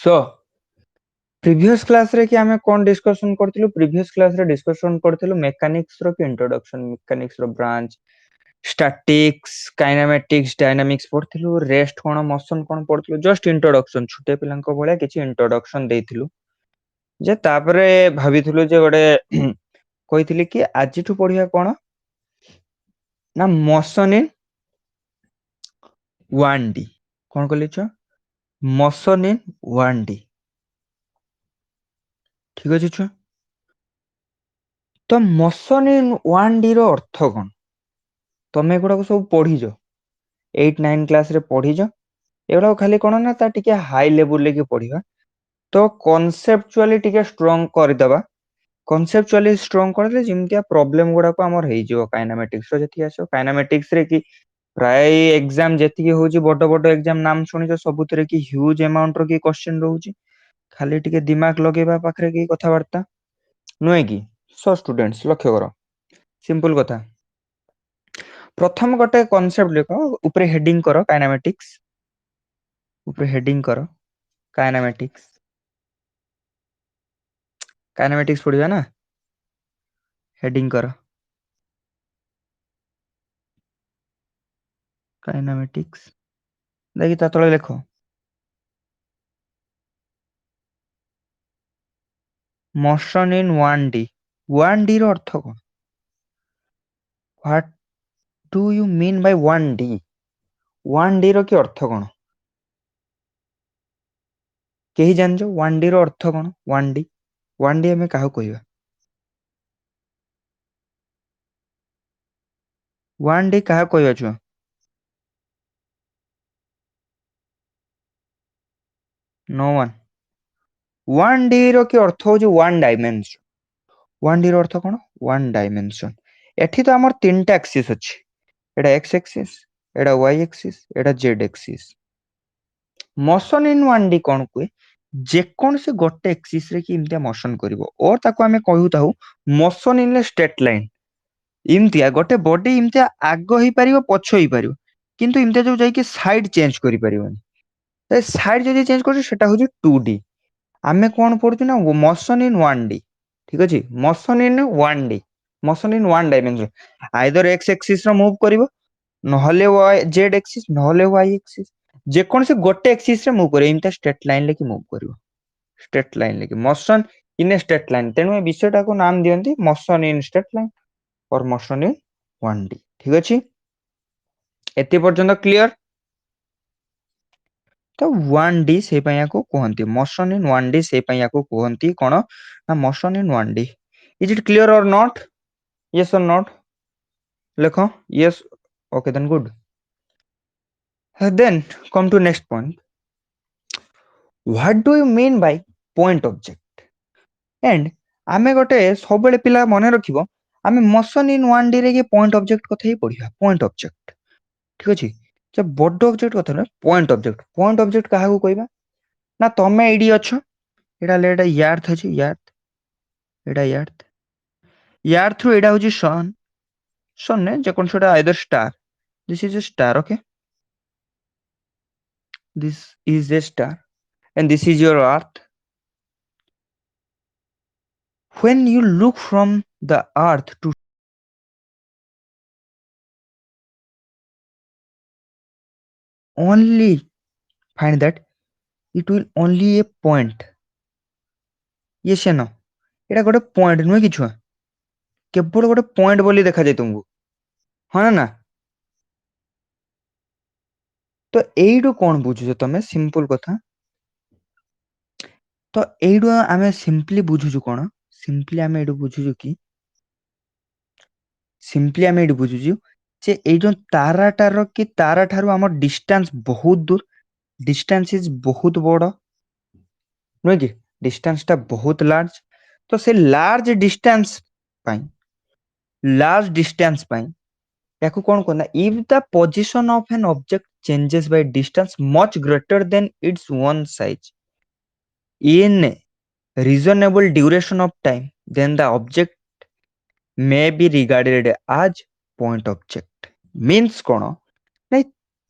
So previous class रे कि आमे कोन डिस्कशन करथिलु प्रीवियस क्लास रे डिस्कशन करथिलु मेकानिक्स रो कि इंट्रोडक्शन मेकानिक्स रो ब्रांच स्टैटिक्स काइनेमेटिक्स डायनामिक्स पढ़थिलु रेस्ट कोन मोशन कोन पढ़थिलु जस्ट इंट्रोडक्शन छुटे पिलांको भलिया किछि इंट्रोडक्शन देथिलु जे तापरे भाबिथिलु जे गोटे कहिथिलि कि आजिठु पढिया कोन ना motion in 1D cone कहलिछ motion in 1D ठीक अछि छु तो मोशन इन 1D रो अर्थ कोन तमे गुडा को सब पढिजो 8 9 क्लास रे पढिजो एगुडा खाली कोन ना ता टिके हाई लेवल ले के पढिबा तो कॉन्सेप्चुअली टिके स्ट्रांग कर देबा कॉन्सेप्चुअली स्ट्रांग करले जिमतिया प्रॉब्लम गुडा को हमर हेइ जिवो काइनेमेटिक्स रो जति आसो काइनेमेटिक्स रे कि प्राय एग्जाम जति के होची बड बड एग्जाम नाम सुनिजो सबुतरे कि ह्यूज अमाउंट रो की क्वेश्चन रहउची खाली टिके दिमाग लगेबा पाखरे की कथा वार्ता नुए की सो स्टूडेंट्स लक्ष्य करो सिंपल कथा प्रथम गोटे कॉन्सेप्ट लिखो ऊपर हेडिंग करो काइनेमेटिक्स ऊपर हेडिंग करो काइनेमेटिक्स काइनेमेटिक्स पढ़िबा ना हेडिंग करो काइनेमेटिक्स देखि ता तळे लिखो मोशन इन 1D 1D रो अर्थ कोन what do you mean by 1D 1D रो की अर्थ कोन केही जानजो 1D रो अर्थ कोन 1D 1D हमें काहू कहबा 1D काहा कहबा छु नो वन 1D रो की अर्थ हो जो वन डायमेंशन 1D रो अर्थ कोन वन डायमेंशन एठी तो हमर तीनटा एक्सिस अछि एडा एक्स एक्सिस एडा वाई एक्सिस एडा Z axis motion in 1D कोन कुए जे कोन से गोटे एक्सिस रे की इम्तिया मोशन करिवो और ताको हमें कहू ताऊ motion in a straight line इम्तिया गोटे बॉडी इम्तिया आगो ही परिवो पछो ही परिवो किंतु इम्तिया जो जाई कि साइड चेंज करि परिवोनी ए साइड जदी चेंज करछ सेटा होजी 2D आमे कोन पढुछु ना मोशन इन 1D ठीक अछि motion in 1D motion in one dimension either X axis रो मूव करिवो नहले वाई जेड एक्सिस नहले वाई एक्सिस जे कोन से गोटे एक्सिस रे मूव करे इमता स्ट्रेट लाइन लेके मूव करिवो स्ट्रेट लाइन लेके motion in a straight line तेनु ए विषयटा को नाम दियंती मोशन इन स्ट्रेट लाइन और मोशन इन 1D ठीक अछि एते पर्यंत क्लियर तो 1D से पया को कहंती मोशन इन 1D से पया को कहंती कोन ना motion in 1D is it clear or not yes or not लिखो yes okay then good then come to next point what do you mean by point object and आमे गोटे सब बेले पिला मने रखिबो आमे मोशन इन 1D रे के पॉइंट ऑब्जेक्ट कथा ही पढिबा पॉइंट ऑब्जेक्ट ठीक अछि जब बड ऑब्जेक्ट कथा ना पॉइंट ऑब्जेक्ट काहा को कहबा ना तमे एडी अछो एडा लेडा यार्थ अछि यार्थ एडा यार्थ थ्रू एडा होजी सन ने जे कोन छोटा either star this is a star okay this is a star and this is your earth when you look from the earth to only find that it will only a point yes or no एटा गोटे point नुहे कि छुआ केवल गोटे point बोली देखा जाए तुमको हाँ ना तो एडू कौन बुझुछ तमे सिंपल कथा तो एडू आमे सिंपली बुझुछु कोन सिंपली आमे एडू बुझुछु कि सिंपली आमे एडू बुझुछु जे ए जो ताराटार कि तारा ठारू हमर डिस्टेंस बहुत दूर डिस्टेंस इज बहुत बड़ नुहे कि डिस्टेंस टा बहुत लार्ज तो से लार्ज डिस्टेंस पाई याकू कौन कहना if the position of an object changes by distance much greater than it's one size in reasonable duration of time then the object may be regarded as point object means कोन नहीं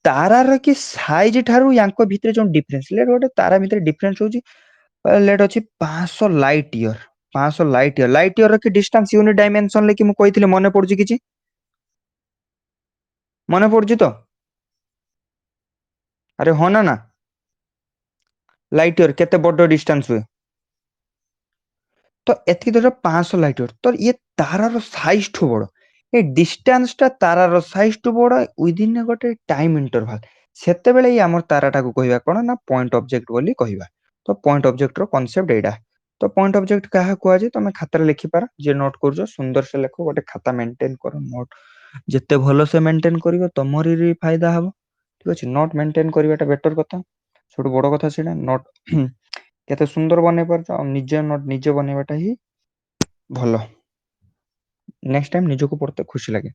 तारार कि size ठारू यांको भितरे जो difference late गोटे तारा भितरे difference होची late अछि 500 light year 500 light year कि डिस्टेंस यूनिट डायमेंशन लेकि मु कहिथिले मने पड़ुची किछि मने पड़ुची तो अरे हो ना ना लाइट ईयर केते बड़ डिस्टेंस हुए तो एति तो 500 लाइट ईयर तो ये तारार साइज ठो बड़ ए डिस्टेंस टा तारार साइज ठो बड़ विदिन गोटे टाइम इंटरवल सेते बेले ये हमर ताराटा को कहिबा कोन ना पॉइंट ऑब्जेक्ट बोली कहिबा तो पॉइंट ऑब्जेक्ट रो कांसेप्ट एडा तो पॉइंट ऑब्जेक्ट कहा कुआ जे तमे खाता रे लिखि पार जे नोट करजो सुंदर से लेखो गोटे खाता मेंटेन करो नोट जेते भलो से मेंटेन करिवो तमरी री फायदा हबो ठीक अछि नोट मेंटेन करिवाटा बेटर कथा छोटो बड़ कथा सेडा नोट केते सुंदर बने पारछ आ निजे नोट निजे बनेबाटा ही भलो नेक्स्ट टाइम निजको पढ़ते खुशी लगे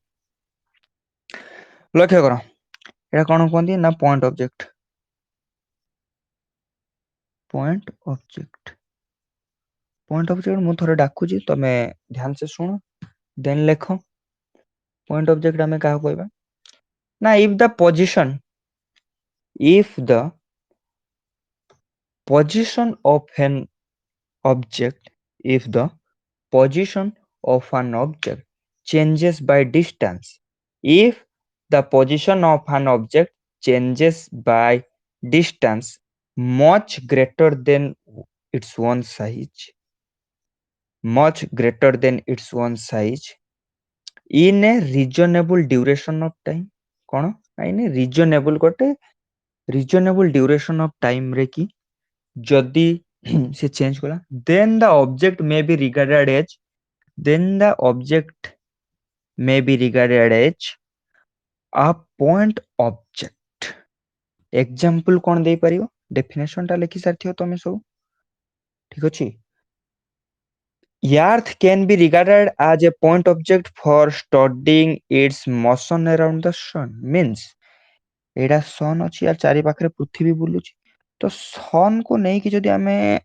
लक्ष्य करो एटा कोन कहंती ना पॉइंट ऑब्जेक्ट मु थोड़े डाकुची तमे ध्यान से सुनो देन लेखो पॉइंट ऑब्जेक्ट हमें कहा कहबा ना if the position of an object if the position of an object changes by distance if the position of an object changes by distance much greater than its own size in a reasonable duration of time कौन in a reasonable duration of time रे की जदि से change कला then the object may be regarded as then the object may be regarded as a point object example कौन दे परियो definition टा लिखि सारथियो तमे सब ठीक अछि Earth can be regarded as a point object for studying its motion around the sun means एडा सन अछि यार चारि पाखरे पृथ्वी बुलुची तो सन को नै कि जदि हमें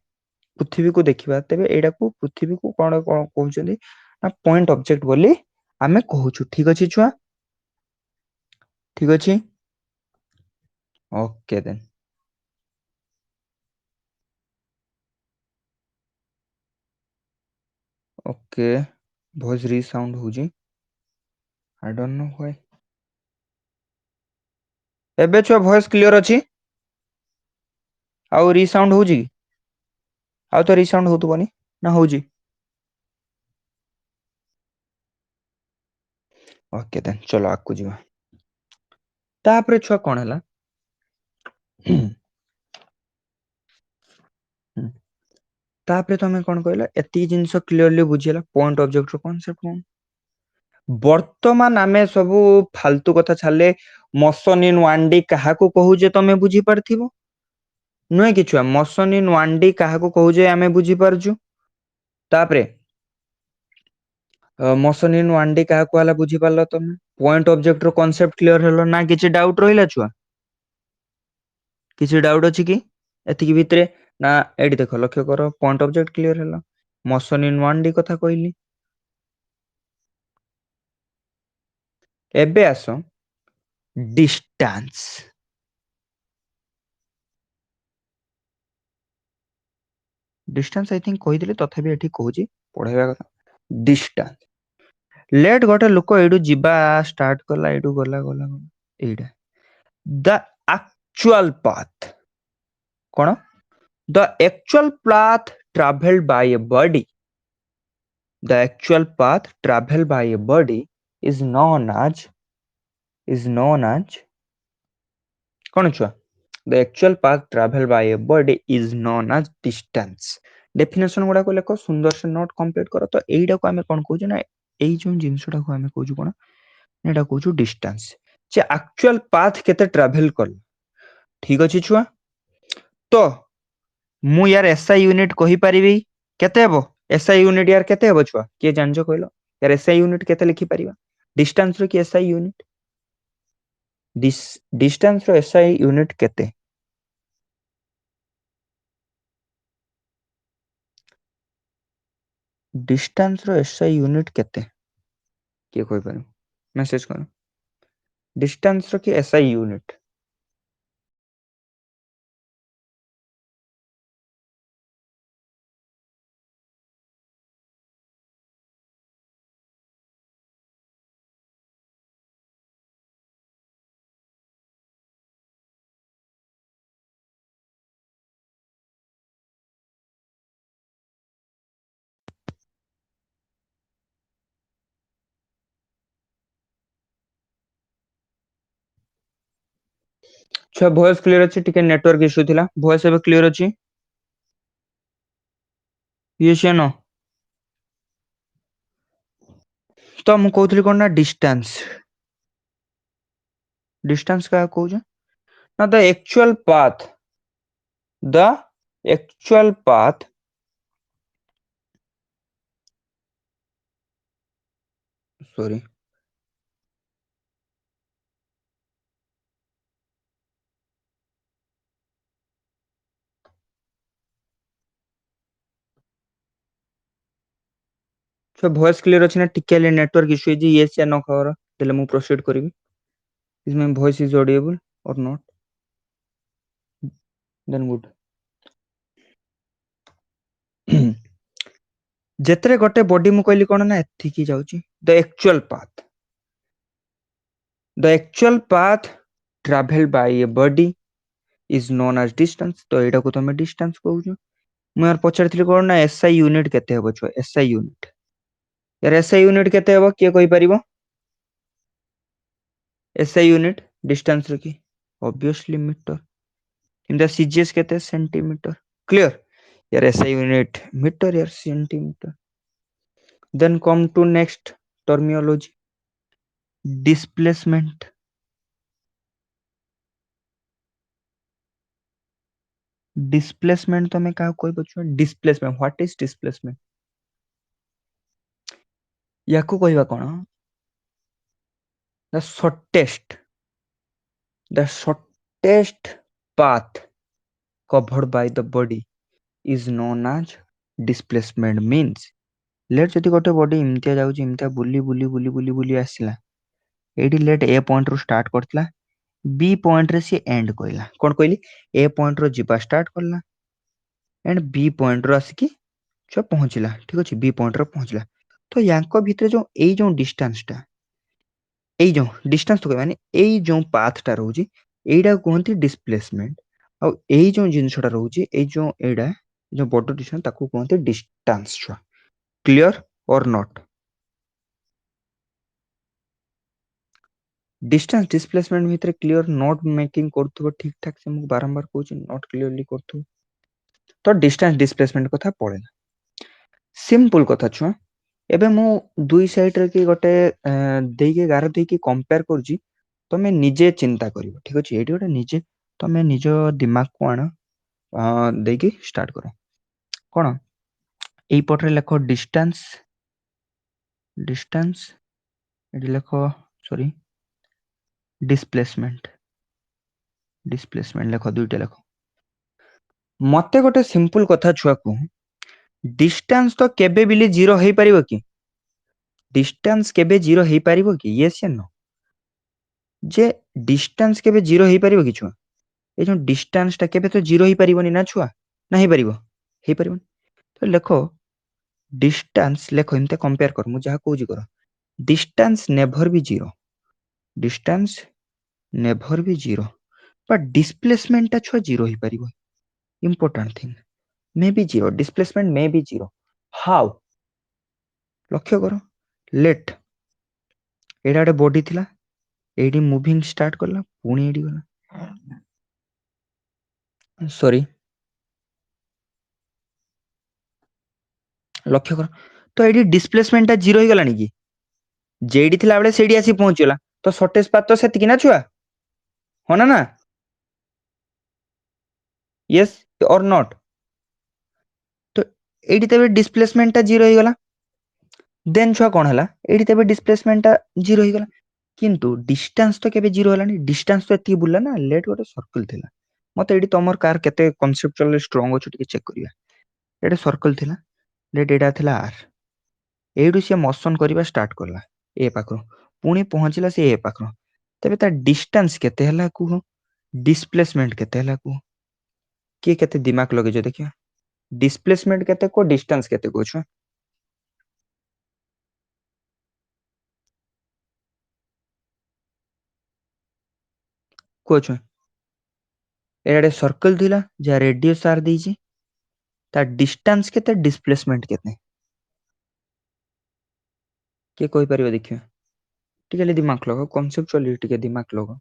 पृथ्वी को देखिबा तबे एडा को पृथ्वी को कोन कोन कहउछन्ती ना पॉइंट ऑब्जेक्ट बोली हमें कहउछु ठीक अछि छुआ ठीक अछि okay then okay voice resound होजी आई डोंट नो व्हाई एबे छुआ वॉइस क्लियर अछि आउ रीसाउंड होजी आउ तो रीसाउंड होतबनी ना होजी ओके देन चलो आकु जीवा तापरे छुआ कोन हला तापरे तमे कोन कहला एती जिंस क्लियरली बुझियला पॉइंट ऑब्जेक्ट रो कांसेप्ट कोन वर्तमान आमे सब फालतू कथा छाले मोशन इन 1D कहा को कहू जे तमे बुझी परथिबो नुए कि छुआ मोशन इन 1D कहा को कहू जे आमे बुझी परजु तापरे मोशन इन 1D कहा को हला बुझी परलो तमे पॉइंट ऑब्जेक्ट रो कांसेप्ट क्लियर हलो ना किछि डाउट रहिला छुआ किछि डाउट अछि कि एतिकी भितरे ना एडी देखो लक्ष्य करो पॉइंट ऑब्जेक्ट क्लियर हला मोशन इन 1D कथा कहली एबे आसो डिस्टेंस डिस्टेंस आई थिंक कहि दिले तथापि एठी कहूची पढाइबा कथा डिस्टेंस लेट गोटे लोक एडू जिबा स्टार्ट कला एडू गला गला एडा the actual path cone the actual path travelled bye a body the actual path traveled by a body is known as कौन छुआ the actual path traveled by a body is known as distance definition गुडा को लेको सुंदर से note complete करो तो एइडा को हमें कोन कहू ना एई जो जिंसटा को हमें कहू कोन एटा कहू डिस्टेंस जे एक्चुअल पाथ केते ट्रैवल कर ठीक अछि छुआ तो मु यार एसआई यूनिट कहि परिबी केते हेबो एसआई यूनिट यार केते हेबो छुआ के जानजो कहलो यार एसआई यूनिट केते लिखि परिबा डिस्टेंस रो की एसआई यूनिट डिस्टेंस रो एसआई यूनिट केते डिस्टेंस रो एसआई यूनिट केते के कोइ पर मेसेज कर डिस्टेंस रो की एसआई यूनिट छुआ वॉइस क्लियर अछि टिके नेटवर्क इश्यू थिला वॉइस एबे क्लियर अछि यस या नो तो हम कहउथली कोन ना डिस्टेंस का कहउछ ना द एक्चुअल पाथ सॉरी छुआ वॉइस क्लियर अछि ना टिके ले नेटवर्क इश्यू जी यस या नो खबर देले मु प्रोसीड करिवि is my voice is audible or not then good जेतरे गोटे बॉडी मु कहली कोन ना एथिकी जाउची the actual path traveled by a body is known as distance तो एटा को तमे डिस्टेंस कहउछ मु यार पछारथिली कोन ना एसआई यूनिट केते हेबो छुआ एसआई यूनिट यार एसआई यूनिट केते हेबो के कहि परिबो एसआई यूनिट डिस्टेंस रे की obviously metre in the CGS केते सेंटीमीटर क्लियर यार एसआई यूनिट मीटर यार centimetre then come to next terminology displacement displacement तमे का कोई बच्चो डिस्प्लेसमेंट व्हाट इज डिस्प्लेसमेंट याकू कहबा कोन the shortest the shortest path covered by the body is known as displacement means let जदि गोटे बॉडी इमतिया जाउची इमतिया बुली बुली बुली बुली बुली आसिला एडी लेट ए पॉइंट रो स्टार्ट करतला बी पॉइंट रे सी एंड कइला कोन कइली ए पॉइंट रो जिबा स्टार्ट करला एंड बी पॉइंट रो आसिकी जो पहुंचला ठीक अछि बी पॉइंट रो पहुंचला तो यांको भितरे जो एई जो डिस्टेंस तो माने एई जो पाथ टा रहउची एइडा कोहंती डिस्प्लेसमेंट आ एई जो जिंसटा रहउची एई जो एइडा जो बॉडी डिस्टेंस ताको कोहंती डिस्टेंस छुआ clear or not distance displacement भितरे क्लियर नॉट मेकिंग करथबो ठीक ठाक से मु बारंबार कहूची नॉट क्लियरली करथबो तो डिस्टेंस डिस्प्लेसमेंट कथा पड़े सिंपल कथा छुआ एबे मु दुई साइड रे की गोटे देके गार देके कंपेयर करजी तमे निजे चिंता करिवो ठीक अछि एठी गोटे निजे तमे निजो दिमाग को आण देके स्टार्ट करो कोन एई पटरे लेखो डिस्टेंस डिस्टेंस एठी लेखो सॉरी डिस्प्लेसमेंट डिस्प्लेसमेंट लेखो दुईटा लेखो मते गोटे सिंपल कथा छुआ को डिस्टेंस तो केबे बिली जीरो हेई परिबो की डिस्टेंस केबे जीरो हेई परिबो की यस या नो जे डिस्टेंस केबे जीरो हेई परिबो की छुआ ए जो डिस्टेंस ता केबे तो जीरो हेई परिबोनी ना छुआ ना हेई परिबो हेई परिबोनी तो लेखो डिस्टेंस लेखो इनते कंपेयर कर मु जहा कहूजी करो distance never be zero distance never be zero but displacement ता छुआ जीरो हेई परिबो important thing may be zero displacement may be zero how लक्ष्य करो लेट एडा गोटे बॉडी थिला एडी मूविंग स्टार्ट करला पुणी एडी गला सॉरी लक्ष्य कर तो एडी डिस्प्लेसमेंट ता जीरो ही गलानी की जेडी थिला बेले सेडी आसी पहुंचला तो शॉर्टेज पाथ तो सेतिकी ना छुआ होना ना यस और नॉट तो एडी तबे डिस्प्लेसमेंट ता जीरो ही गला देन छुआ कोन हला एडी तबे डिस्प्लेसमेंट ता जीरो ही गला किंतु डिस्टेंस तो केबे जीरो हलानी डिस्टेंस तो एती बुलला ना लेट गोटे सर्कल थिला मते एडी तमर कार केते कांसेप्चुअल स्ट्रांग अछि टिके चेक करिया एडे सर्कल थिला लेट एडा थिला आर एडू से मोशन करिबा स्टार्ट करला ए पाखरो पुणी पहुंचला से ए पाखरो तबे ता डिस्टेंस केते हला कुहो डिस्प्लेसमेंट केते हला कुहो के केते दिमाग लगे जो देखियो डिस्प्लेसमेंट केते को डिस्टेंस केते को छ को छ एडे सर्कल थिला जा रेडियस आर देजी ता डिस्टेंस केते डिस्प्लेसमेंट केते के कोइ परिबो देखियो टिके ले दिमाग लगाओ कॉन्सेप्चुअली टिके दिमाग लगाओ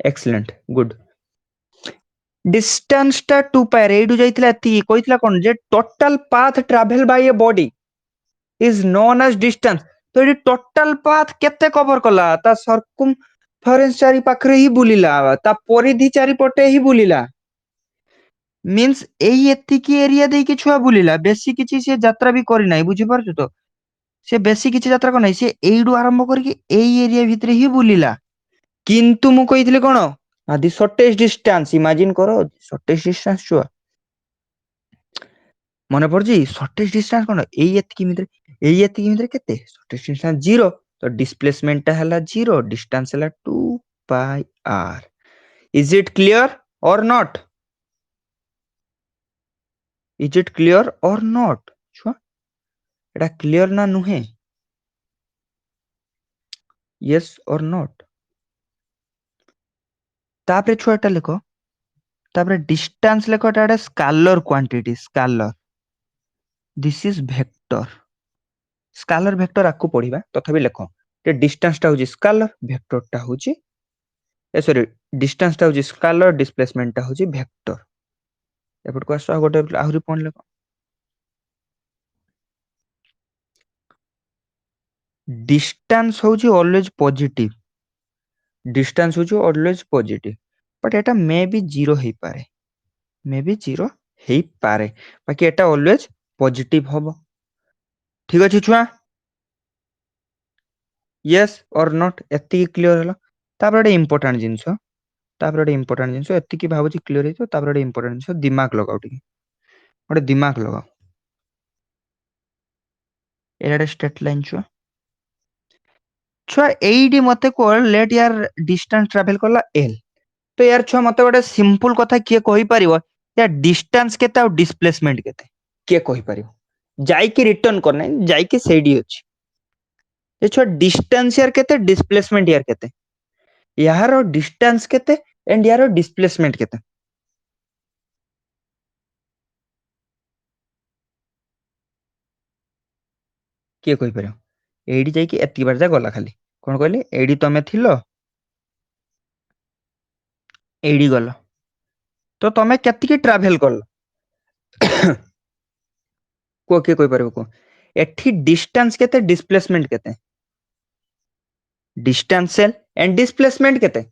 एक्सीलेंट गुड डिस्टेंस टा 2 पाए रे एडू जाइतिला एति कहितला कोन जे total path travel by a body is known as distance तो ये टोटल पाथ केते कवर कला ता सर्कमफरेंस चारि पाखरे ही बुलिला ता परिधि चारि पटे ही बुलिला मीन्स एई एतिकी एरिया दे कि छुआ बुलिला बेसी किछि से यात्रा भी करि नाही बुझि परछु तो से बेसी किछि यात्रा को नाही से एइडू आरंभ करके एई एरिया भितरे ही बुलिला किंतु मु कहितले कोन आदि शॉर्टेस्ट डिस्टेंस इमेजिन करो शॉर्टेस्ट डिस्टेंस छुआ मने पड़जी शॉर्टेस्ट डिस्टेंस कोन एई एतिकी भितरे केते शॉर्टेस्ट डिस्टेंस 0 तो डिस्प्लेसमेंट ता हला 0 डिस्टेंस हला 2 पाई are is it clear or not is it clear or not छुआ एटा क्लियर ना नुहे यस और नॉट तापरे छुआ एटा लिखो तापरे डिस्टेंस लिखो एटा scalar quantity scalar this is vector scalar vector आकु पढिबा तथापि लेखो ते डिस्टेंस टा होची स्केलर वेक्टर टा होची सॉरी डिस्टेंस टा होची स्केलर डिस्प्लेसमेंट टा होची वेक्टर एपट को आसो गोटे आहुरी पॉइंट लेखो डिस्टेंस होची ऑलवेज पॉजिटिव डिस्टेंस होची always positive but Etah may be 0 हे पारे मे बी 0 हे पारे बाकी एटा ऑलवेज पॉजिटिव होबो ठीक अछि छुआ यस और नॉट एति क्लियर हला तापर इंपोर्टेंट जिंस तापर इंपोर्टेंट जिंस एति की भाबुची क्लियर हेतो तापर इंपोर्टेंट जिंस दिमाग लगाओ टिके गोटे दिमाग लगाओ एटा स्ट्रेट लाइन छुआ छुआ एडी मते को लेट यार डिस्टेंस ट्रैवल करला एल तो यार छुआ मते गोटे सिंपल कथा किए कहि परिबो या डिस्टेंस केते और डिस्प्लेसमेंट केते किए कहि परिबो जाई कि रिटर्न करने जाई कि सेडी अछि ए छुआ डिस्टेंस यार केते डिस्प्लेसमेंट यार केते यार डिस्टेंस केते एंड यार डिस्प्लेसमेंट केते किए कहि परिबो एडी जाई कि एति बार जा गला खाली कोन कहली एडी तमे थिलो एडी गलो तो तमे केति की ट्रैवल करलो को के कहि परिबो को एठी डिस्टेंस केते डिस्प्लेसमेंट केते डिस्टेंस एल एंड डिस्प्लेसमेंट केते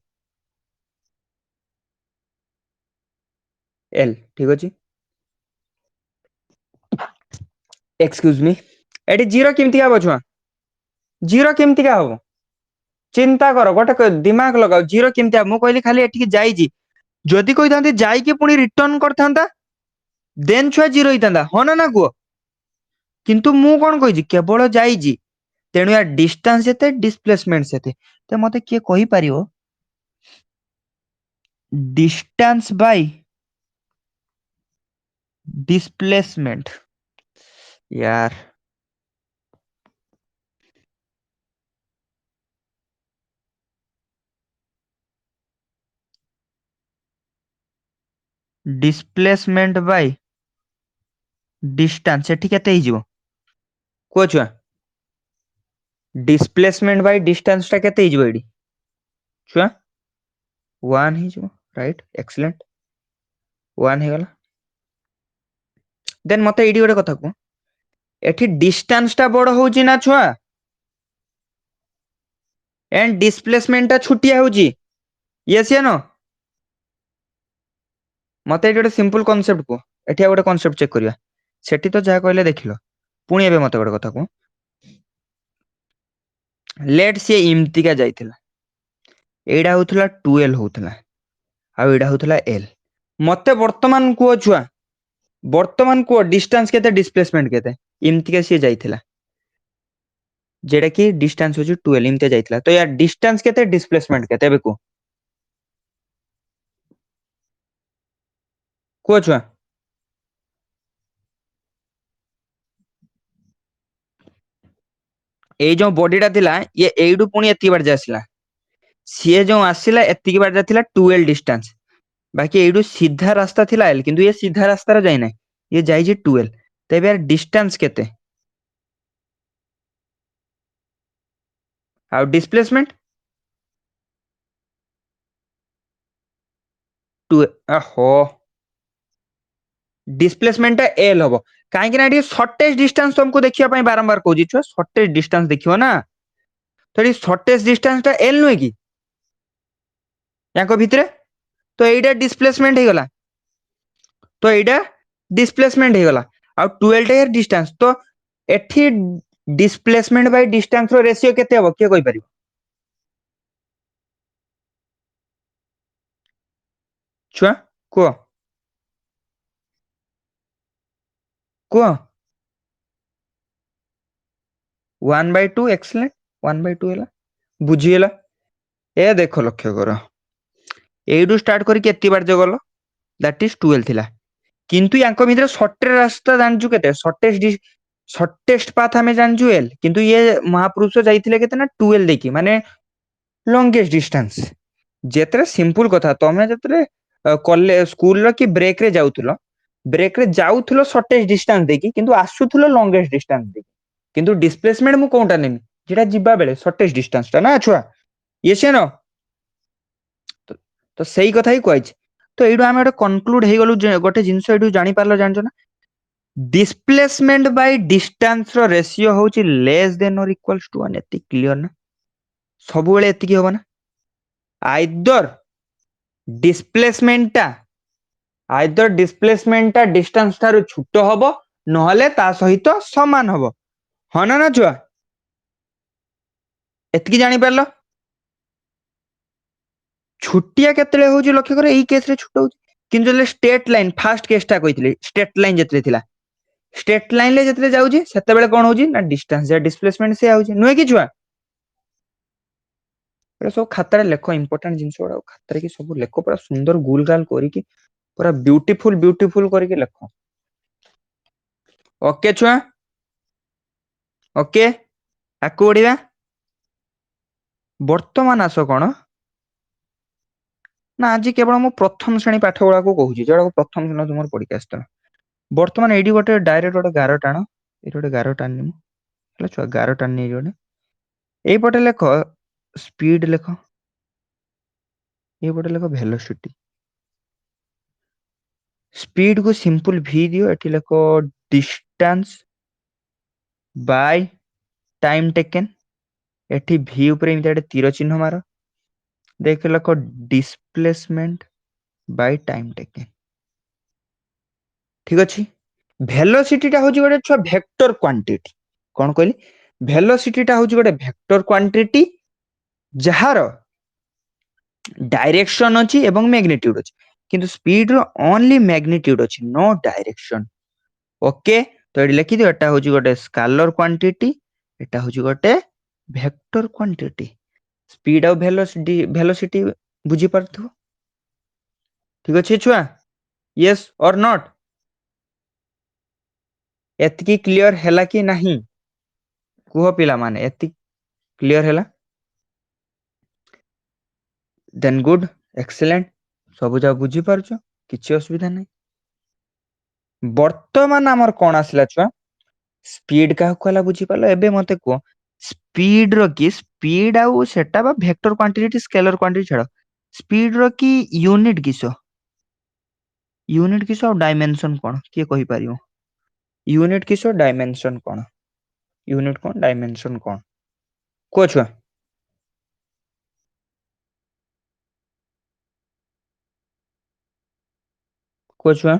एल ठीक अछि एक्सक्यूज मी एडी जीरो केमति आबो छुआ जीरो केमति का हबो चिंता करो गोटे दिमाग लगाओ जीरो केमति मु कहली खाली एठी जाई जी जदि कहि थांती जाई कि पुनी रिटर्न करथांता देन छुआ जीरो हितांता हो ना को किंतु मु कोन कहि जी केवल जाई जी तेनु या डिस्टेंस जेते डिस्प्लेसमेंट सेते ते मते के कहि परियो डिस्टेंस बाय डिस्प्लेसमेंट यार डिस्प्लेसमेंट बाय डिस्टेंस एठी केते हिजिवो को छुआ डिस्प्लेसमेंट बाय डिस्टेंस टा केते हिजिवो एडी छुआ 1 हिजिवो राइट एक्सीलेंट 1 हे गला देन मते एडी गोटे कथा को एठी डिस्टेंस टा बड़ होउची ना छुआ एंड डिस्प्लेसमेंट टा छुटिया होउची यस या नो मते एडी गोटे सिंपल कांसेप्ट को एठी गोटे कांसेप्ट चेक करिया सेठी तो जा कहले देखिलो पुणी एबे मते गोटे कथा को लेट से इम्तिका जाइथिला एडा होथला 12 होथला आ एडा होथला एल मते वर्तमान को डिस्टेंस केते डिस्प्लेसमेंट केते इम्तिका से जाइथिला जेडा की डिस्टेंस होची 12 इम्तिका जाइथिला तो यार डिस्टेंस केते डिस्प्लेसमेंट केते एबे को छुआ ए जो बॉडीटा थिला ये एडू पुणी एति बार जासिला सीए जो आसिला एति बार जाथिला 12 डिस्टेंस बाकी एडू सीधा रास्ता थिला एल किंतु ये सीधा रास्ता रे जाई नै ये जाई जे 12 तेबे यार डिस्टेंस केते आ डिस्प्लेसमेंट टू हो डिस्प्लेसमेंट एल हम कहीं सर्टेज डिस्टेंस तुमको देखा बारंबार कहूँ छुआ सर्टेज डिस्टेंस देखियो ना तो सर्टेज डिस्टेंस एल नुहे कि भितर तो यहीटा डिस्प्लेसमेंट हो गला तो यहीटा डिस्प्लेसमेंट हो गला आ 12 डिस्टेंस तो एठी डिस्प्लेसमेंट बाय डिस्टेंस रो रेशियो केते हबो के कोइ परिबो छुआ को को 1/2 एक्सलेंट 1/2 है बुझीगला ए देख लक्ष्य कर एडू स्टार्ट करके एति बार जो गल दैट इज 12 थिला किंतु यांको भितर शॉर्टेज रास्ता जानजु केते शॉर्टेस्ट पाथ हमें जानजु एल किंतु ये महापुरुष जाइथिले केते ना 12 देखि माने लॉन्गेस्ट डिस्टेंस जेतरे सिंपल कथा तमे जेतरे कॉलेज स्कूल रो कि ब्रेक रे जाउथलो शॉर्टेज डिस्टेंस देखि किंतु आसुथलो लॉन्गेस्ट डिस्टेंस देखि किंतु डिस्प्लेसमेंट मु कोनटा नेमी जेटा जिबा बेले शॉर्टेज डिस्टेंस ता ना छुआ ये से न तो सही कथा ही कहै तो एडू आमे कनक्लूड हे गलु गोटे जिंस एडू जानि पारलो जानजो ना डिस्प्लेसमेंट बाय डिस्टेंस रो रेशियो होची less than or equals to 1 एति क्लियर ना सब बेले एति की होबा ना आइदर डिस्प्लेसमेंट टा डिस्टेंस थारु छोटो हबो नहले ता सहित समान हबो ह ना छुआ एति जानि पारलो छुट्टिया केतले होची लक्ष्य कर एई केस रे छोटो होची किंतु ले स्ट्रेट लाइन फास्ट केसटा कहितले स्ट्रेट लाइन जेतले थिला स्ट्रेट लाइन ले जेतले जाउची सेते बेले कोन होची ना डिस्टेंस या डिस्प्लेसमेंट से आउची नुहे कि छुआ सब खाता लेख इंपोर्टेंट जिनस गुड़ा खाता की सब लेख पूरा सुंदर गुल गाल करी पूरा ब्यूटीफुल ब्यूटीफुल करके लेख ओके छुआ ओके आकु बढ़िया वर्तमान आस कौन ना आज केवल मो प्रथम श्रेणी पाठ गुड़ा कहूँ जो प्रथम श्रेणी तुम पढ़ी आस बर्तमान ये गोटे डायरेक्ट गोटे गार टाण ये गोटे गार टाणी छुआ गार टाणी गोटे यपटे लेख स्पीड लेख ये पटे लेख वेलोसिटी स्पीड को सिंपल भी दियो एठी लेख डिस्टेंस बाय टाइम टेकन एठी भी ऊपर एमिति तीर चिन्ह मार देख लेख डिस्प्लेसमेंट बाय टाइम टेकन ठीक अछि वेलोसिटी टा होची गोटे छुआ वेक्टर क्वांटिटी कोन कहली वेलोसिटी टा होची गोटे वेक्टर क्वांटिटी जहार डायरेक्शन अछि एवं मैग्नीट्यूड अछि किंतु स्पीड रो ओनली मैग्नीट्यूड अछि नो डायरेक्शन ओके तो ये लिखि दियो एटा होची गोटे स्केलर क्वांटिटी एटा होची गोटे वेक्टर क्वांटिटी स्पीड और वेलोसिटी बुझी पारथु ठीक अछि छुआ यस और नॉट एतकी क्लियर हैला कि नहीं कुह पिला माने एति क्लियर हैला देन गुड एक्सीलेंट सब जा बुझी पारछो किछि असुविधा नहीं वर्तमान हमर कोन आसला छुआ स्पीड का कहला बुझी पालो एबे मते को स्पीड रो की स्पीड आउ सेटा बा वेक्टर क्वांटिटी स्केलर क्वांटिटी छड़ स्पीड रो की यूनिट किसो डायमेंशन कोन के कहि पारियो यूनिट किसो डायमेंशन कोन यूनिट कोन डायमेंशन कोन को छुआ को छुआ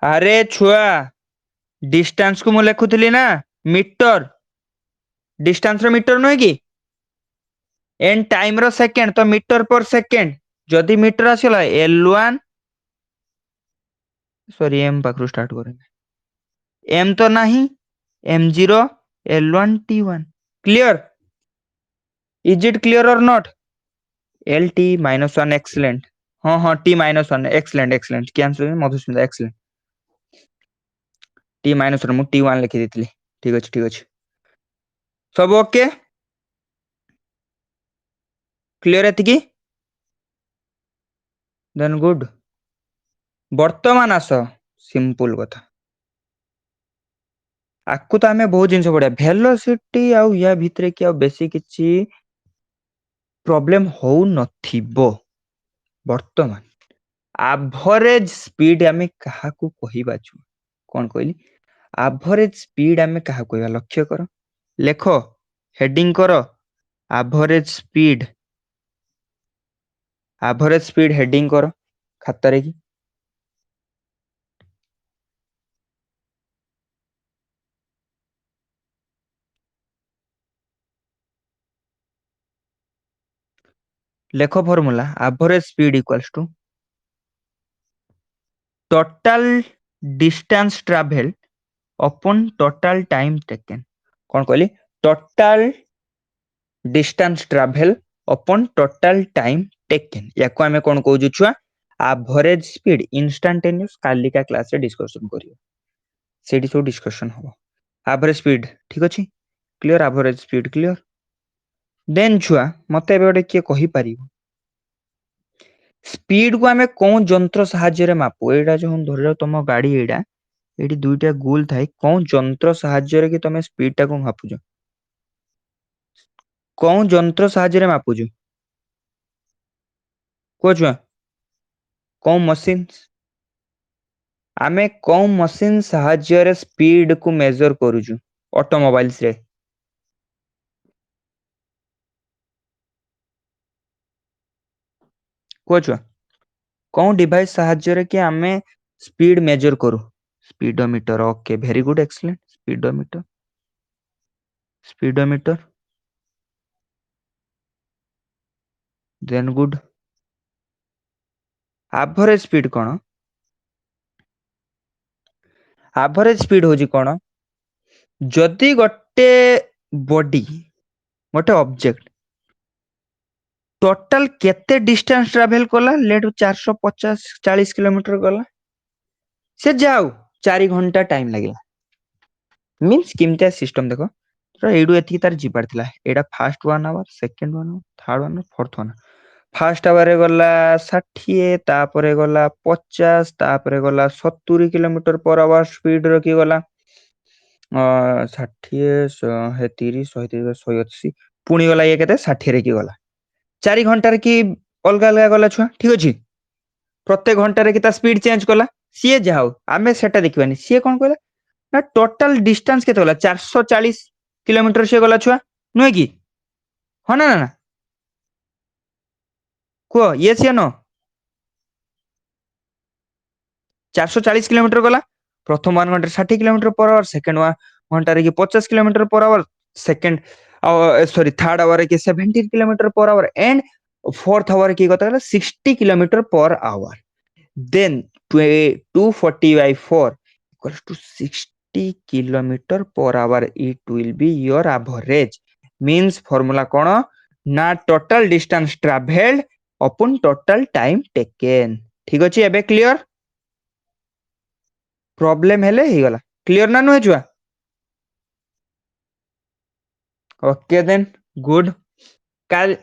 अरे छुआ डिस्टेंस को मु लिखुतली ना मीटर डिस्टेंस रो मीटर नय कि एन टाइम रो सेकंड तो मीटर पर सेकंड जदि मीटर आसीला L1 सॉरी एम पाखरु स्टार्ट करेंगे एम तो नहीं M0 L1 T1 clear is it clear or not LT -1 excellent हाँ हाँ T-1 excellent excellent cancel Madhusmita excellent T-1 मु T1 लिखि देथिली ठीक अछि सब ओके क्लियर एतिकी देन गुड वर्तमान आस सिंपल कथा आकु तो आमे बहुत जिनस पढ़िया वेलोसिटी आउ या भितरे कि आउ बेसी किछि प्रॉब्लम हो नथिबो वर्तमान एवरेज स्पीड आमे कहा को कहिबा छु कोन कहली एवरेज स्पीड आमे कहा कहबा लक्ष्य करो लेखो हेडिंग करो एवरेज स्पीड हेडिंग करो खातारे की लेखो formula average speed equals to total distance travel upon total time taken कौन कहली total distance travel upon total time taken या को हमें कौन कहू छुआ एवरेज स्पीड इंस्टांटेनियस कालिका क्लास रे डिस्कशन करियो सेठी सब डिस्कशन हो एवरेज स्पीड ठीक अछि clear average speed clear then छुआ मते एबे किए कहि पारिबो स्पीड को आमे कोन जंत्र साहाय्य रे मापू एडा जो हम धरिलो तम गाड़ी एडा एठी दुईटा गोल थाई कोन जंत्र साहाय्य रे कि तमे स्पीड टा को मापुजो कोन जंत्र साहाय्य रे मापुजो को छुआ कोन मशीन आमे कोन मशीन साहाय्य रे स्पीड को मेजर करूजु ऑटोमोबाइल्स रे को छुआ कोन डिवाइस साहाय्य रे कि आमे स्पीड मेजर करू speedometer okay very good excellent speedometer then good average speed कोन एवरेज स्पीड होजी कोन जदि गोटे बॉडी गोटे ऑब्जेक्ट टोटल केते डिस्टेंस ट्रैवल कला लेट 450 40 किलोमीटर गला से जाऊ 4 घंटा टाइम लगिला मींस किमतिया सिस्टम देखो तो एडू एथि तार जिबार थिला एडा first 1 hour second 1 hour third 1 hour fourth 1 first hour रे गला 60 तापरे गला 50 तापरे गला 70 किलोमीटर पर आवर स्पीड रखी गला 60 130 130 180 पुणी गला ये केते 60 रे की गला 4 घंटा रे की अलगा अलगा गला छुआ ठीक अछि प्रत्येक घंटा रे की ता स्पीड चेंज कला सीए जाओ आमे सेटा देखबानी सीए कोन कहला ना टोटल डिस्टेंस केते गला 440 किलोमीटर से गला छुआ नुए की हो ना ना को यस या नो 440 किलोमीटर गला प्रथम 1 घंटा 60 किलोमीटर पर आवर सेकंड 1 घंटा रे की 50 kilometre per hour second sorry third hour रे की 70 kilometre per our and fourth our की कत गला 60 kilometre per our then 240 by 4 equals to 60 kilometer per hour it will be your average means formula कोन ना total distance traveled upon total time taken ठीक अछि एबे clear problem हेले ही गला clear ना नुहे छुआ ओके देन गुड काल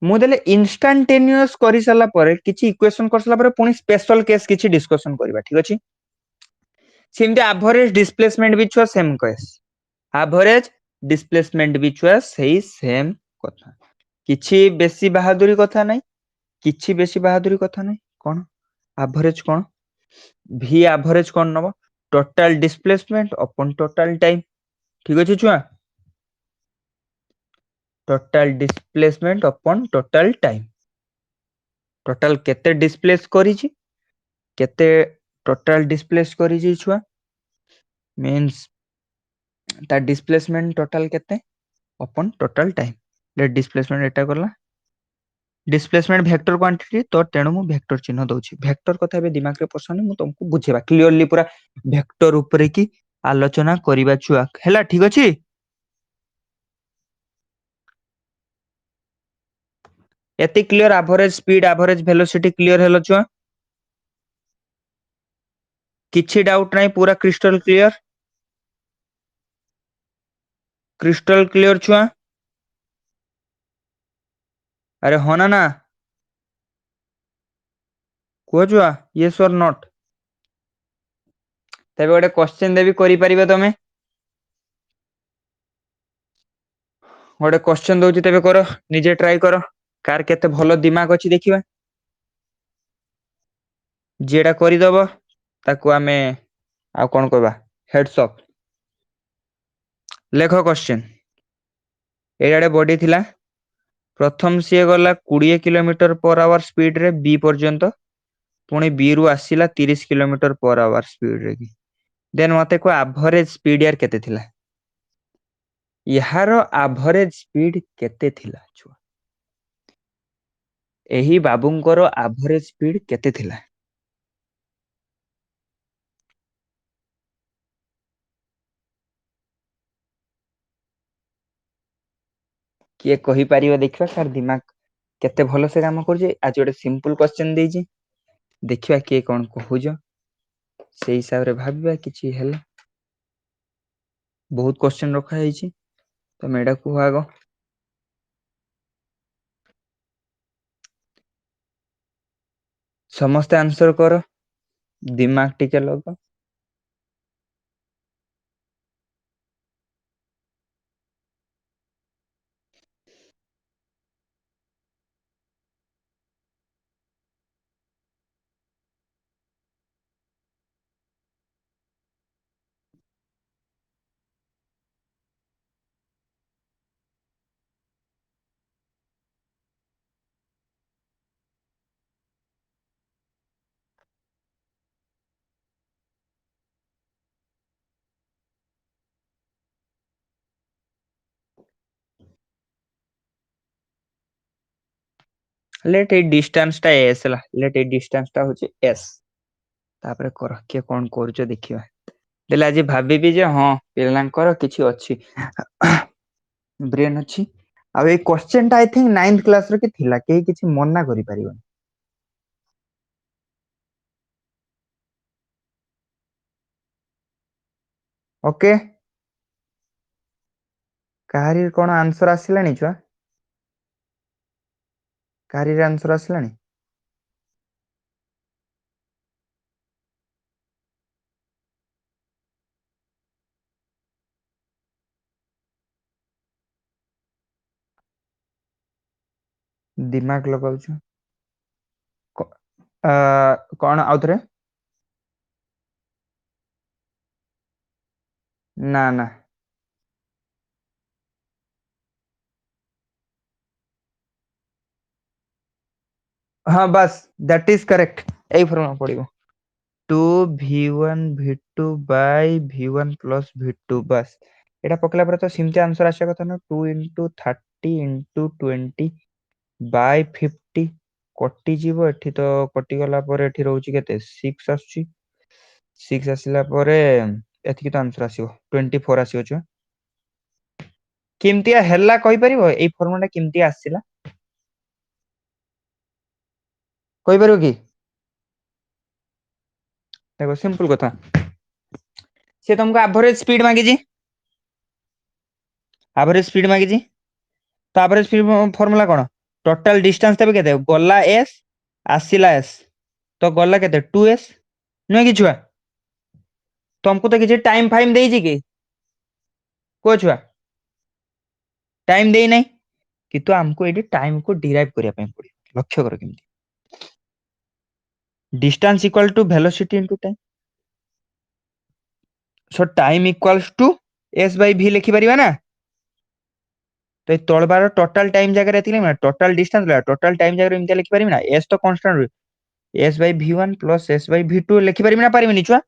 मु देले इंस्टांटेनियस करि साला परे किछि इक्वेशन कर साला परे पुनी स्पेशल केस किछि डिस्कशन करबा ठीक अछि सेमते एवरेज डिस्प्लेसमेंट भी छुआ सेम केस एवरेज डिस्प्लेसमेंट भी छुआ सही सेम कथा किछि बेसी बहादुरी कथा नै किछि बेसी बहादुरी कथा नै कोन एवरेज कोन v एवरेज कोन नबो total displacement upon total time ठीक अछि छुआ total displacement upon total time total केते डिस्प्लेस करिछि केते टोटल डिस्प्लेस करिछि छुआ मींस ता डिस्प्लेसमेंट टोटल केते upon total time let displacement एटा करला डिस्प्लेसमेंट वेक्टर क्वांटिटी तो तेणु मु वेक्टर चिन्ह दउछि वेक्टर कथा बे दिमाग रे पसने मु तुमको बुझेबा क्लियरली पूरा वेक्टर ऊपर की आलोचना करिबा छुआ हैला ठीक अछि एति clear average speed average velocity clear hello छुआ किछि डाउट नै पूरा क्रिस्टल क्लियर छुआ अरे होना ना को छुआ यस और नॉट तबे गोटे क्वेश्चन देबी करि परिबे तमे ଗୋଟେ क्वेश्चन ଦଉଛି ତେବେ କର, ନିଜେ ଟ୍ରାଏ କର, କାର କେତେ ଭଲ ଦିମାଗ ଅଛି ଦେଖିବା। ଯିଏଟା କରିଦବ ତାକୁ ଆମେ ଆଉ କଣ କହିବା, ହେଡ୍ସ ଅପ୍। ଲେଖ क्वेश्चन। ଏଇଆଡେ ବଡି ଥିଲା, ପ୍ରଥମ ସିଏ ଗଲା 20 କିଲୋମିଟର/ଆୱାର ସ୍ପିଡରେ ବି ପର୍ଯ୍ୟନ୍ତ, ପୁଣି ବି ରୁ ଆସିଲା 30 କିଲୋମିଟର/ଆୱାର ସ୍ପିଡରେ କି। ଦେନ୍ ମତେ କୁହ ଆଭରେଜ ସ୍ପିଡ ୟାର କେତେ ଥିଲା? ଏହାର ଆଭରେଜ ସ୍ପିଡ କେତେ ଥିଲା ଛୁଆ? ଏହି ବାବୁଙ୍କର ଆଭରେଜ ସ୍ପିଡ କେତେ ଥିଲା? କିଏ କହିପାରିବ ଦେଖିବା ତାର ଦିମାଗ କେତେ ଭଲ ସେ କାମ କରୁଛି। ଆଜି ଗୋଟେ ସିମ୍ପଲ କ୍ୱେଶ୍ଚନ ଦେଇଛି, ଦେଖିବା କିଏ କଣ କହୁଛ, ସେଇ ହିସାବରେ ଭାବିବା କିଛି ହେଲା। ବହୁତ କ୍ୱେଶ୍ଚନ ରଖା ହେଇଛି, ତମେ ଏଇଟା କୁହ ଆଗ। ସମସ୍ତେ ଆନ୍ସର କର, ଦିମାଗ ଟିକେ ଲଗ। ଲେଟ୍ ଏଇ ଡିଷ୍ଟାନ୍ସ ଟା ଏସ୍ ହେଲା, ଲେଟ୍ ଏଇ ଡିଷ୍ଟାନ୍ସ ଟା ହଉଛି ଏସ୍। ତାପରେ କର, କିଏ କଣ କରୁଛ ଦେଖିବା। ହେଲେ ଆଜି ଭାବିବି ଯେ ହଁ ପିଲାଙ୍କର କିଛି ଅଛି, ବ୍ରେନ୍ ଅଛି। ଆଉ ଏଇ କ୍ୱେଶ୍ଚନ ଟା ଆଇ ଥିଙ୍କ 9th କ୍ଲାସ ରେ କି ଥିଲା, କେହି କିଛି ମନା କରିପାରିବନି। ଓକେ, କାହାରି କଣ ଆନ୍ସର ଆସିଲାଣି ଛୁଆ? କାହାରିର ଆନ୍ସର ଆସିଲାଣି? ଦିମାଗ ଲଗାଉଛୁ। କଣ ଆଉଥରେ? ନା ନା। ହଁ ବାସ୍, ଦ୍ୟାଟ ଇଜ କରେକ୍ଟ। ଏଇ ଫର୍ମୁଲା ପଡିବ, 2v1v2/v1 + v2 ଏଟା ପକେଇଲା ପରେ ତ ସେମିତି ଆନ୍ସର ଆସିବା କଥା ନା, 2 × 30 × 20/50 କଟିଯିବ। ଏଠି ତ କଟିଗଲା ପରେ ଏଠି ରହୁଛି କେତେ, 6 ଆସୁଛି। 6 ଆସିଲା ପରେ ଏତିକି ତ ଆନ୍ସର ଆସିବ, 24 ଆସିବ ଛୁଆ। କେମିତିଆ ହେଲା କହିପାରିବ? ଏଇ ଫର୍ମୁଲା କେମିତି ଆସିଲା କହିପାରିବ କି? ଦେଖ ସିମ୍ପଲ କଥା, ସେ ତମକୁ ଆଭରେଜ ସ୍ପିଡ ମାଗିଛି, ଆଭରେଜ ସ୍ପିଡ ମାଗିଛି। ତ ଆଭରେଜ ସ୍ପିଡ ଫର୍ମୁଲା କଣ? ଟୋଟାଲ ଡିଷ୍ଟାନ୍ସ ତେବେ କେତେ, ଗଲା ଏସ୍ ଆସିଲା ଏସ୍, ତ ଗଲା କେତେ 2s, ନୁହେଁ କି ଛୁଆ? ତମକୁ ତ କିଛି ଟାଇମ ଫାଇମ ଦେଇଛି କି? କୁହ ଛୁଆ, ଟାଇମ ଦେଇନାହିଁ, କିନ୍ତୁ ଆମକୁ ଏଇଠି ଟାଇମକୁ ଡିରାଇଭ କରିବା ପାଇଁ ପଡିବ। ଲକ୍ଷ୍ୟ କର କେମିତି, distance equal to velocity into time. So time equals to s/v ଲେଖିପାରିବା ନା। ତ ଏଇ ତଳ ବାର ଟୋଟାଲ ଟାଇମ ଜାଗାରେ ଏତିକି ନା, ଟୋଟାଲ ଡିଷ୍ଟାନ୍ସ ଟୋଟାଲ ଟାଇମ ଜାଗାରେ ଏମିତି ଲେଖିପାରିବି ନା, s ତ କନଷ୍ଟାଣ୍ଟ ରହିବ, s/v1 + s/v2 ଲେଖିପାରିବି ନା ପାରିବିନି ଛୁଆ?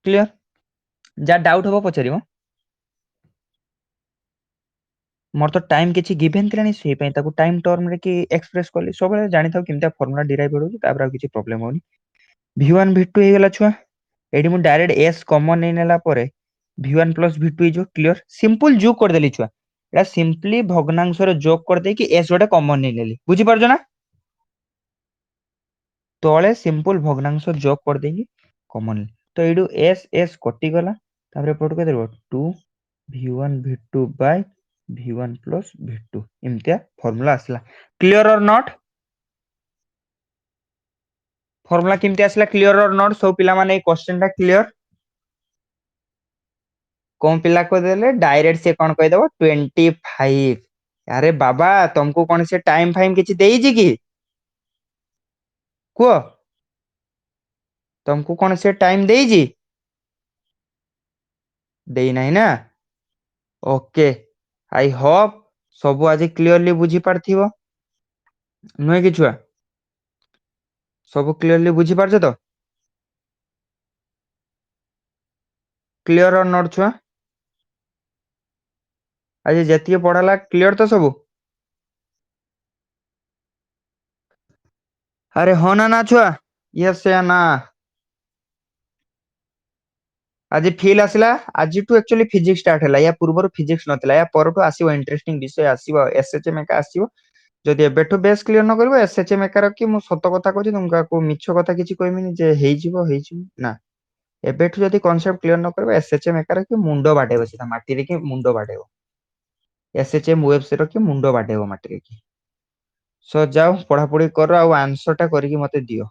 କ୍ଲିୟର? ଯାହା ଡାଉଟ ହବ ପଚାରିବ। ମୋର ତ ଟାଇମ କିଛି ଗିଭେନ ଥିଲାଣି, ସେଇ ପାଇଁ ତାକୁ ଟାଇମ ଟର୍ମରେ କି ଏକ୍ସପ୍ରେସ କଲି। ସବୁବେଳେ ଜାଣିଥାଉ କେମିତି ଫର୍ମୁଲା ଡିରାଇଭ୍ ହଉଛି, ତାପରେ ଆଉ କିଛି ପ୍ରୋବ୍ଲେମ ହଉନି। v1 v2 ହେଇଗଲା ଛୁଆ, ଏଇଠି ମୁଁ ଡାଇରେକ୍ଟ s କମନ ନେଇ ନେଲା ପରେ v1 + v2 ହେଇଯିବ। କ୍ଲିୟର? ସିମ୍ପଲ ଯୋଗ କରିଦେଲି ଛୁଆ, ଏଟା ସିମ୍ପଲି ଭଗ୍ନାଂଶରେ ଯୋଗ କରିଦେଇକି s ଗୋଟେ କମନ ନେଇନେଲି। ବୁଝିପାରୁଛ ନା? ତଳେ ସିମ୍ପଲ ଭଗ୍ନାଂଶ ଯୋଗ କରିଦେଇକି କମନ, ତ ଏଇଠୁ s s କଟିଗଲା, ତାପରେ ଏପଟକୁ କେତେ ରହିବ, 2v1v2/v1 + v2, ଏମିତିଆ ଫର୍ମୁଲା ଆସିଲା। Clear or not? ଫର୍ମୁଲା କେମିତି ଆସିଲା କ୍ଲିୟର ଅର ନଟ୍? ସବୁ ପିଲାମାନେ ଏଇ କ୍ୱେଶ୍ଚନ ଟା କ୍ଲିୟର? कौन पिला को देले डायरेक्ट से कौन कह दबो 25। अरे बाबा तुमको कौन से टाइम फाइम किछि देइछि कि कुह तुमको कौन से टाइम देइछि देई नहीं ना ओके आई होप सब आज क्लियरली बुझी पारथिबो नुहे कि छुआ सब क्लियरली बुझी पारछ तो क्लियर और नॉट छुआ आज जतिके पढ़ाला क्लियर तो सब अरे हो ना ना छुआ यस या ना आज फील आसला आज टू एक्चुअली फिजिक्स स्टार्ट है या पूर्व फिजिक्स नथिला या परठू आसीबो इंटरेस्टिंग विषय आसीबो एसएचएम का आसीबो जदि एबेठू बेस क्लियर न करबो एसएचएम एकार कि मु सत कथा कहूची तुमका को मिछ कथा किछि कहमिनी जे हेइ जिवो ना एबेठू जदि कांसेप्ट क्लियर न करबो एसएचएम एकार कि मुंडो बाडेबो सीधा माटी रे कि मुंडो बाडेबो एसएचएम वेबसाइट रो कि मुंडो बाडेबो माटी रे कि सो जाओ पढ़ा पढ़ी करो आ आंसर टा करके मते दियो